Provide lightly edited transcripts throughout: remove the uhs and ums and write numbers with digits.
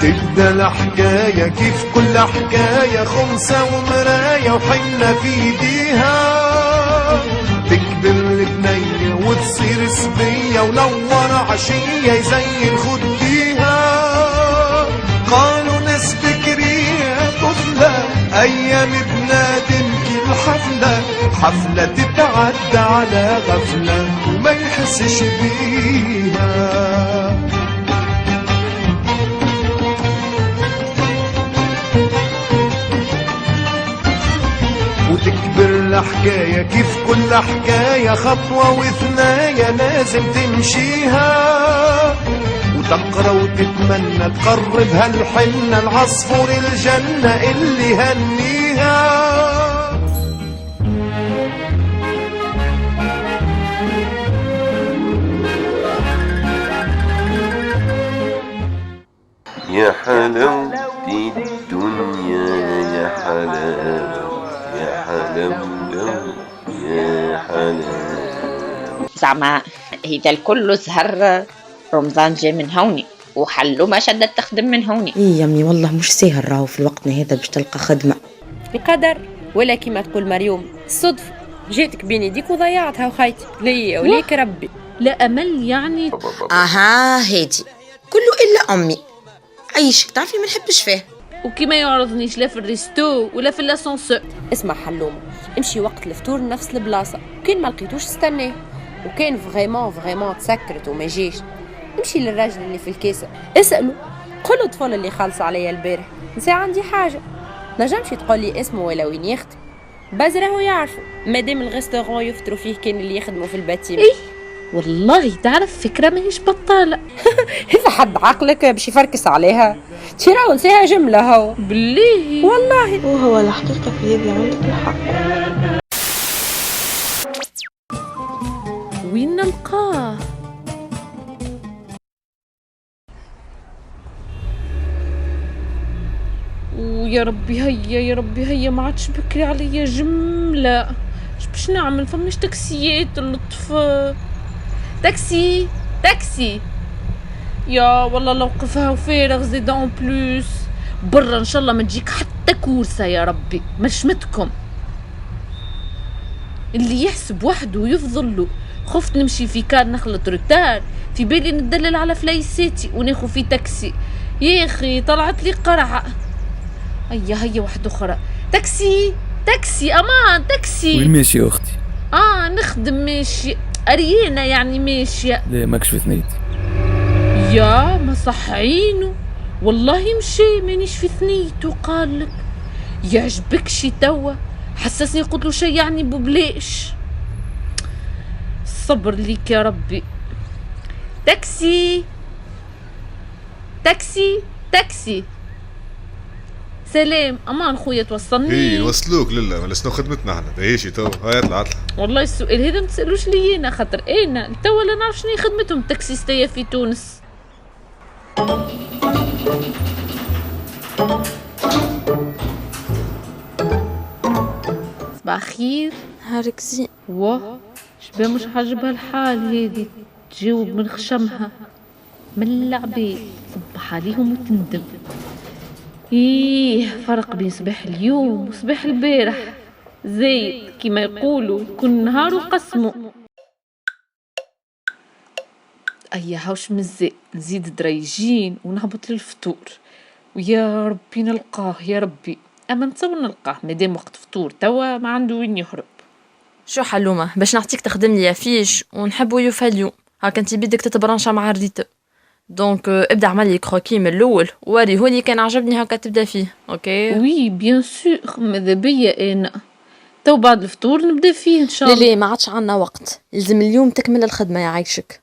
وتبدأ الحكاية كيف كل حكاية خمسة ومراية وحنة في ايديها. تكبر البنية وتصير صبية ولون عشية يزين خديها. قالوا ناس بكرية طفلة أيام بنادم كل حفلة تتعدى على غفلة وما يحسش بيها. وتكبر الحكاية كيف كل حكاية خطوة وثناية لازم تمشيها. وتقرأ وتتمنى تقرب هالحنة العصفور الجنة اللي هنيها. يا حلاوة الدنيا يا حلاوة يا حلاوة يا حلاوة. زعما هذا الكل سهر رمضان جاي من هوني وحلو ما شدت تخدم من هوني. ايه يا امي والله مش سهل راهو في الوقت هذا باش تلقى خدمة. القدر ولا كما تقول مريوم الصدفة جيتك بين يديك وضيعتها وخيتي ليا وليك ربي. لا أمل يعني. اها هادي كله الا امي عيشك تعرفي ما نحبش فيه. وكما يعرضنيش لا في الريستو ولا في الاسانسور. اسمع حلومة امشي وقت الفطور نفس البلاصة وكان ما لقيتوش استناه وكان فغيمون تسكرت وما جيش امشي للراجل اللي في الكيسة اسأله قل الطفل اللي خالص عليا البارح نسي عندي حاجة نجمش تقول لي اسمه ولا وين يخدم بازره يعرفوا مادام الغيستورون يفطروا فيه كان اللي يخدموا في الباتيم. إيه والله تعرف فكرة ماهيش بطالة. إذا حد عقلك باش يفركس عليها تيراو نسيها جملة هو بالله والله. وهو الحقيقة في يدي عندك الحق. وين نلقاه؟ ويا ربي هيا يا ربي هيا ما عادش بكري عليا جملة. اش باش نعمل؟ فماش تاكسيات اللطف. تاكسي يا والله لو وقفها وفارغ زيد اون بلوس برا ان شاء الله ما تجيك حتى كورسة يا ربي ما شمتكم. اللي يحسب وحده ويفضل له. خفت نمشي في كار نخلط روتار في بالي ندلل على فلايساتي وناخذ في تاكسي. يا اخي طلعت لي قرعة. هيا واحدة اخرى. تاكسي امان تاكسي. وين ماشي يا اختي؟ نخدم ماشي ارينا يعني ماشية. لا ماكش في ثنيت. يا ما صح عينه والله مشي مانيش في ثنيته. قالك يعجبك شي توا حسسني قلت له شي يعني ببلاش. صبر ليك يا ربي. تاكسي سلام امان خويا توصلني. ايه نوصلوك لله ما لسنا خدمتنا احنا تعيشي تو. هاي اطلع والله السؤال هذا ما تسالوش لي انا خاطر انا توا لا نعرف شنو خدمتهم التاكسيستيه في تونس. صباح خير. نهارك زين. شباب مش عاجبها الحال هذه تجاوب من خشمها من العباد صبح عليهم وتندم. فرق بين صباح اليوم وصباح البارح زايد كما يقولوا كل نهار وقسمه. هاوش مزاق نزيد دريجين ونهبط للفطور ويا ربي نلقاه يا ربي. اما نتصور نلقاه مادام وقت فطور توا ما عنده وين يهرب. شو حلومة باش نعطيك تخدم لي فيش ونحبو يوفى اليوم هاكا انتي بدك تتبرنشا مع الريتو دونك ابدا عمل لي كروكي من الاول وريهولي كان عجبني هاكا تبدا فيه. اوكي وي بيان سور ماذا بيا انا تو بعد الفطور نبدا فيه ان شاء الله. لا ما عادش عنا وقت لازم اليوم تكمل الخدمه يا عايشك.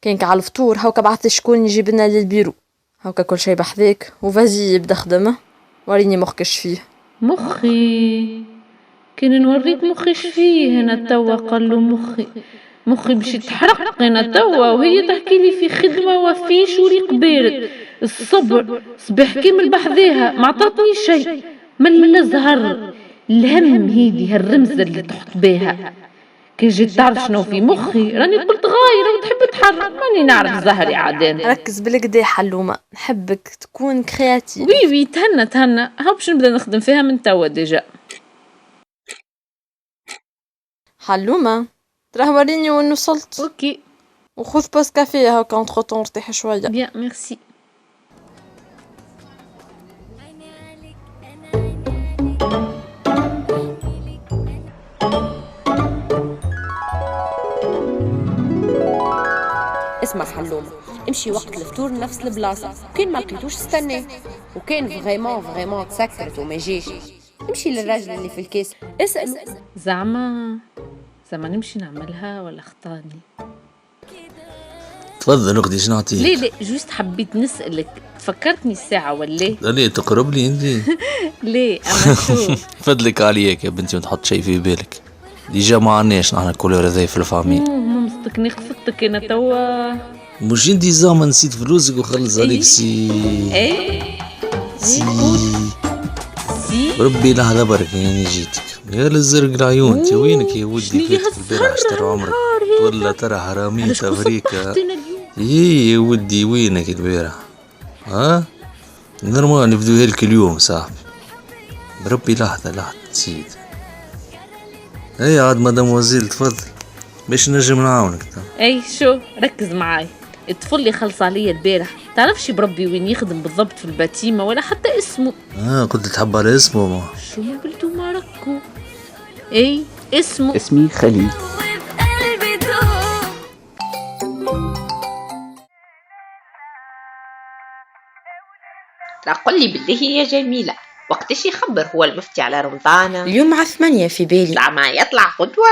كانك على الفطور هاكا بعثت شكون يجيب لنا للبيرو هاكا كل شيء بحذاك وفازي يبدا خدمه وريني مخكش فيه. مخي كان نوريك مخيش فيه هنا توا. قال له مخي باش يتحرق هنا توا وهي تحكي لي في خدمه وفيش وريق بارد. الصبر صباح كامل بحذاها ما عطاتني شيء من الزهر الهم هذه الرمزه اللي تحط بها كي جيت تعرف شنو في مخي راني قلت غايرة وتحب تحرك، ماني نعرف زهري عادين. ركز بالكدا حلومة، نحبك تكون كرياتيف. وي تهنى هاو باش نبدا نخدم فيها من توا ديجا. حلومة تراه وريني وين وصلت. اوكي وخذ باس كافيه هاكا اونتخ طون ارتاح شوية. بيان ميرسي. اسمع حلومة، امشي وقت الفطور لنفس البلاصة، وكان ما لقيتوش استناه، وكان فريمون تسكرت وما جاش، امشي للراجل اللي في الكاس اسأله. زعما نمشي نعملها ولا خطاني؟ تفضل اختي شنو نعطيك؟ لا جوست حبيت نسألك، فكرتني الساعة ولا؟ لا تقرب لي انت. لا اما شوف فضلك عليك يا بنتي ما تحط شيء في بالك، ديجا ما عناش نحن الكولور هذايا في الفامي. مصدقني خفتك انا توا. مش انت زعما نسيت فلوسك وخلص عليك اي سي ربي لحظة برك يعني جيتك يا للزرق العيون. انت وينك يا ودي؟ فاتك البارح اشترى عمرك ولا ترى حرامية افريكا؟ ايه يا ودي وينك البارح؟ ها نورمال نبدوها لك اليوم صاحبي. بربي لحظة سيد. اي عاد مدام وزيل تفضل باش نجم نعاونك. اي شو ركز معاي، الطفل اللي خلص عليا البارح تعرفش بربي وين يخدم بالضبط في الباتيمة ولا حتى اسمه. كنت تحب على اسمه ما شو ما قلتو ما ركو. اي اسمه اسمي خليل. قل لي بالله يا جميلة، وقتاش يخبر هو المفتي على رمضان؟ اليوم على 8 في بالي. زعما يطلع غدوة.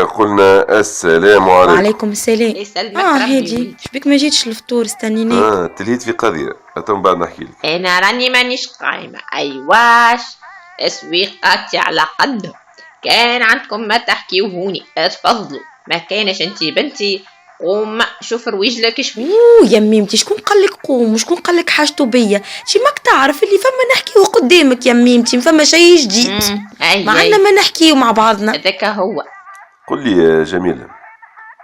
قلنا السلام عليكم. وعليكم السلام. يسلمك هادي شبيك ما جيتش الفطور استنيناك. تلهيت في قضية أتم بعد نحكي لك. انا راني مانيش قايمة. ايواش اسويقاتي على قدهم، كان عندكم ما تحكيوهوني اتفضلوا، ما كانش انتي بنتي قوم شوف رويجلك شوي. يا ميمتي شكون قالك قوم وشكون قالك حاجته بيا؟ انتي ماك تعرف اللي فما نحكيو قدامك يا ميمتي، فما شيء جديد ما عندنا ما نحكيو مع بعضنا. هذاك هو. قل لي يا جميلة يا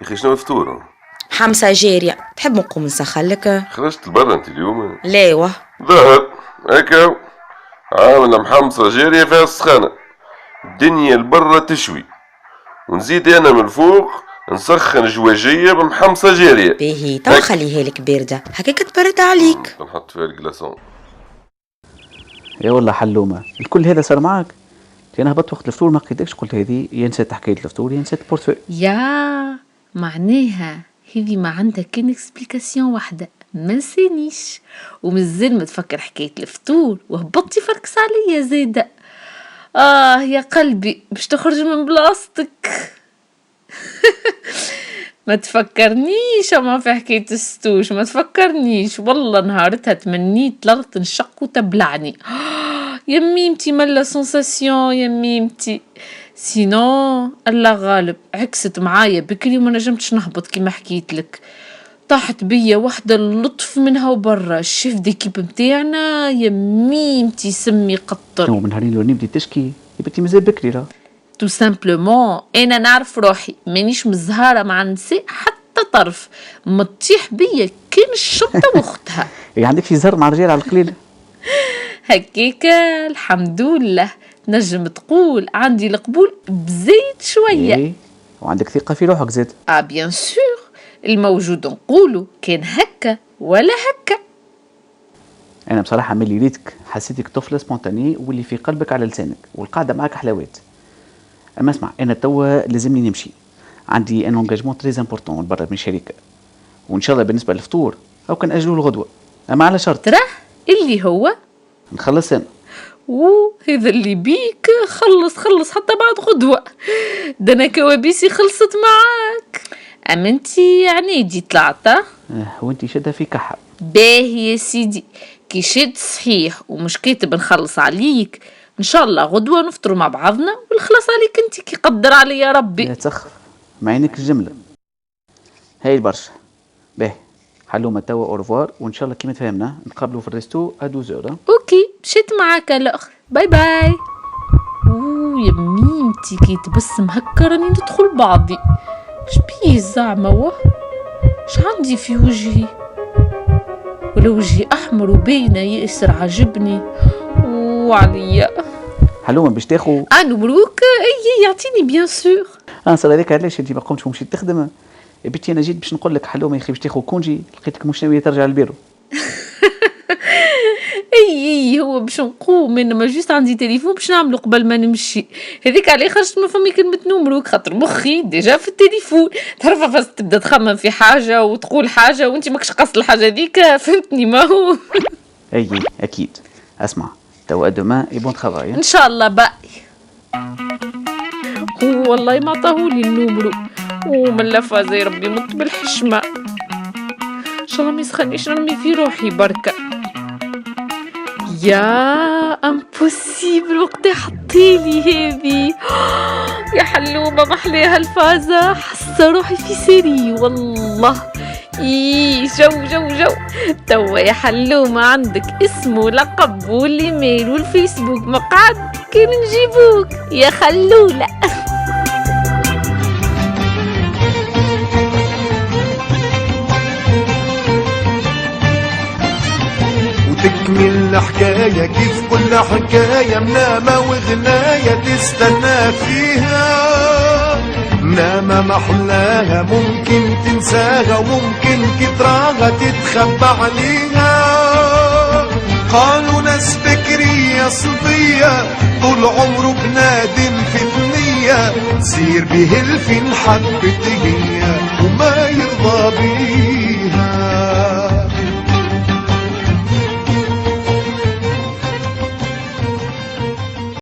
اخي شنو الفطور؟ حمسة جارية، تحب نقوم نسخلك؟ خرجت لبرا انت اليوم؟ لا واه ظهر هكا عاملة محمصة جارية فيها السخانة، الدنيا لبرا تشوي ونزيد انا من الفوق نسخن جواجية بمحمصة جارية. باهي تو خليها لك باردة هكاك تبرد عليك. نحط فيها الكلاسون. يا والله حلومة الكل هذا صار معك؟ انا هبطت وقت الفطور ما لقيتكش، قلت هذه يا نسيت حكاية الفطور يا نسيت البورتفوي. يا معناها هذه ما عندها كان اكسبليكاسيون واحدة، ما نسانيش ومازال ما تفكر حكاية الفطور وهبطتي فركس عليا زيادة. يا قلبي باش تخرج من بلاصتك. ما تفكرنيش اما في حكاية الستوش، ما تفكرنيش والله نهارتها تمنيت الارض تنشق وتبلعني. يا ميمتي ملا سونساسيون يا ميمتي. سينو الله غالب عكست معايا بكري وما نجمتش نهبط كيما حكيت لك، طاحت بيا واحدة اللطف منها وبرا. الشيف ديكيب متاعنا يا ميمتي سمي قطر. شنو من نهارين لو نبدي تشكي يا بنتي مازال بكري راه. تو سامبلومون انا نعرف روحي مانيش مزهارة مع النساء حتى طرف، ما تطيح بيا كان الشطة واختها. عندك شي زهر مع الرجال على القليل؟ هكاك الحمد لله نجم تقول عندي القبول بزيد شوية. ايه وعندك ثقة في روحك زاد. بيان سور الموجود نقوله كان هكا ولا هكا. انا بصراحة ملي ريتك حسيتك طفلة سبونتاني واللي في قلبك على لسانك والقاعدة معك حلاوات. اما اسمع انا توا لازمني نمشي، عندي ان انجاجمون تري امبورطون برا من الشركة، وان شاء الله بالنسبة للفطور او كان اجلوه الغدوة اما على شرط. تراه اللي هو نخلص انا. هذا اللي بيك خلص حتى بعد غدوة، ده انا كوابيسي خلصت معاك. اما انتي عنيدي طلعت. وانتي شدها في كحة. باهي يا سيدي كي شد صحيح ومش كاتب نخلص عليك، ان شاء الله غدوة نفطروا مع بعضنا والخلاص عليك انتي كي قدر علي يا ربي. لا تسخف مع عينك الجملة هاي البرشا. باهي حلومة توا اورفوار وان شاء الله كيما تفهمنا نتقابلوا في الريستو ا 12 اوكي مشيت معاك الاخر. باي باي. يا ميمتي كي تبسم هكا راني ندخل بعضي. شبيه زعما واه؟ ش عندي في وجهي؟ ولا وجهي احمر وباينه ياسر عجبني وعليا. حلومه باش تاخو مبروك. اي يعطيني بيان سور. صار هذاك علاش انت ما قمتش ومشيت تخدم. يا بنتي انا جيت باش نقول لك حلومه يا اخي باش تاخو كونجي، لقيتك مش ناويه ترجع للبيرو. اي هو باش نقوم انما جوست عندي تليفون باش نعملو قبل ما نمشي. هذيك عليه خرجت من فمي كلمه نمروك خاطر مخي ديجا في التليفون. تعرف فاش تبدا تخمم في حاجه وتقول حاجه وانت ماكش قاصد الحاجه هذيك، فهمتني ما هو. اي اكيد. اسمع توا دومان اي بون ترافاي ان شاء الله. باي. والله ما عطاهولي النمرو ومن لفا زي ربي مت بالحشمه. ان شاء الله ما يسخنيش نرمي في روحي بركه. يا امبوسيبل وقت حطيلي هذي يا حلومه محليها الفازه. حاسه روحي في سيري والله. جو توا يا حلومه عندك اسم ولقب والايميل والفيسبوك مقعد كين نجيبوك يا خلوله. تكمل الحكاية كيف كل حكاية منامة وغناية تستنى فيها. منامة محلاها ممكن تنساها وممكن كتراها تتخبى عليها. قالوا ناس فكرية صبية طول عمره بنادم في ثنية، سير بهلف حبت هي وما يرضى بيه.